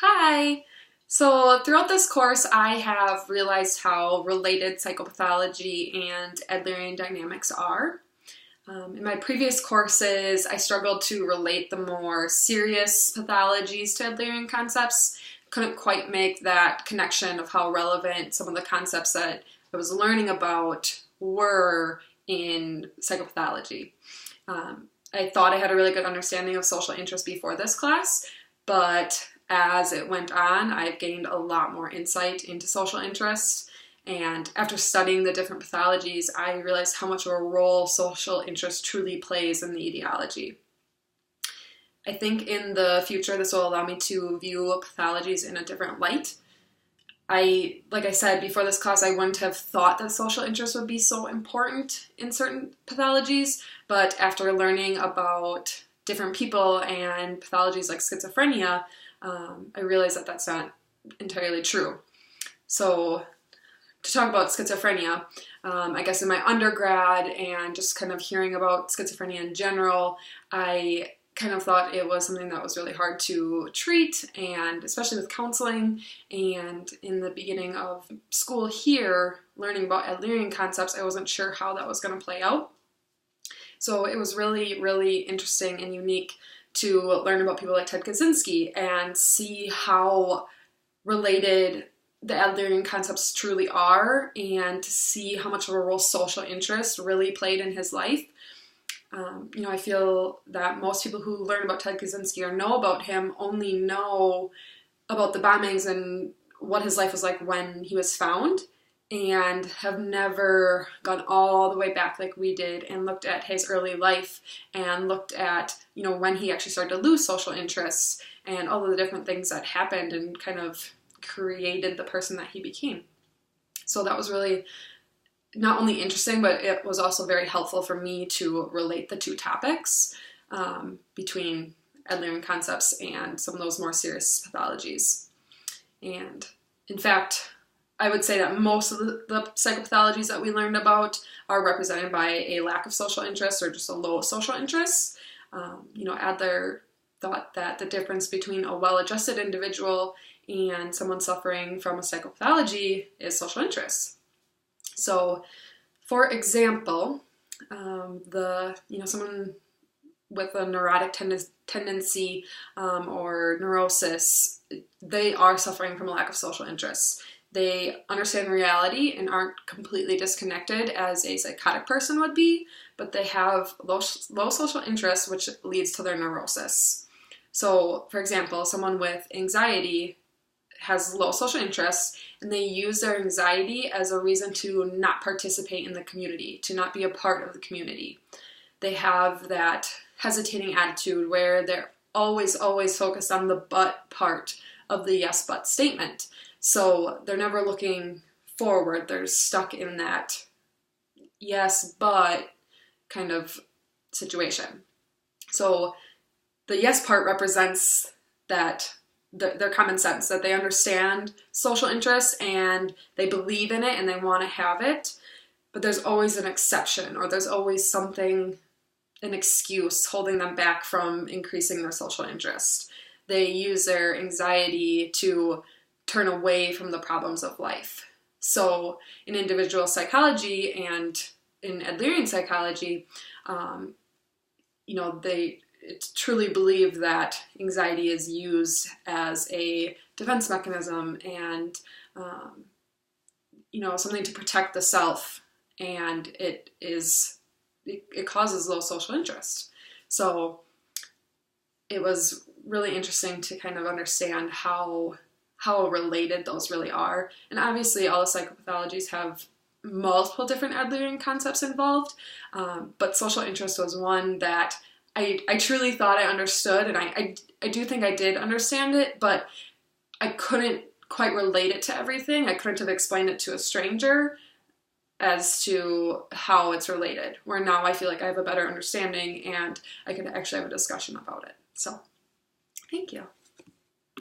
Hi! So throughout this course, I have realized how related psychopathology and Adlerian dynamics are. In my previous courses, I struggled to relate the more serious pathologies to Adlerian concepts. Couldn't quite make that connection of how relevant some of the concepts that I was learning about were in psychopathology. I thought I had a really good understanding of social interest before this class, but as it went on, I've gained a lot more insight into social interest. And after studying the different pathologies, I realized how much of a role social interest truly plays in the etiology. I think in the future, this will allow me to view pathologies in a different light. Like I said before this class, I wouldn't have thought that social interest would be so important in certain pathologies, but after learning about different people and pathologies like schizophrenia, I realized that that's not entirely true. So to talk about schizophrenia, I guess in my undergrad and just kind of hearing about schizophrenia in general, I kind of thought it was something that was really hard to treat, and especially with counseling. And in the beginning of school here, learning about Adlerian concepts, I wasn't sure how that was going to play out. So it was really, really interesting and unique to learn about people like Ted Kaczynski and see how related the Adlerian concepts truly are, and to see how much of a role social interest really played in his life. I feel that most people who learn about Ted Kaczynski or know about him only know about the bombings and what his life was like when he was found, and have never gone all the way back like we did and looked at his early life and looked at, when he actually started to lose social interests and all of the different things that happened and kind of created the person that he became. So that was really not only interesting, but it was also very helpful for me to relate the two topics between Adlerian concepts and some of those more serious pathologies. And in fact, I would say that most of the psychopathologies that we learned about are represented by a lack of social interest or just a low social interest. Adler thought that the difference between a well-adjusted individual and someone suffering from a psychopathology is social interest. So, for example, someone with a neurotic tendency or neurosis, they are suffering from a lack of social interest. They understand reality and aren't completely disconnected as a psychotic person would be, but they have low social interest, which leads to their neurosis. So, for example, someone with anxiety has low social interest, and they use their anxiety as a reason to not participate in the community, to not be a part of the community. They have that hesitating attitude where they're always focused on the but part of the yes but statement. So they're never looking forward. They're stuck in that yes but kind of situation. So the yes part represents that their common sense, that they understand social interest and they believe in it and they want to have it, but there's always an exception, or there's always something, an excuse holding them back from increasing their social interest. They use their anxiety to turn away from the problems of life. So in individual psychology and in Adlerian psychology, they truly believe that anxiety is used as a defense mechanism and, something to protect the self, and it causes low social interest. So it was really interesting to kind of understand how related those really are. And obviously all the psychopathologies have multiple different Adlerian concepts involved, but social interest was one that I truly thought I understood, and I do think I did understand it, but I couldn't quite relate it to everything. I couldn't have explained it to a stranger as to how it's related, where now I feel like I have a better understanding and I could actually have a discussion about it. So, thank you.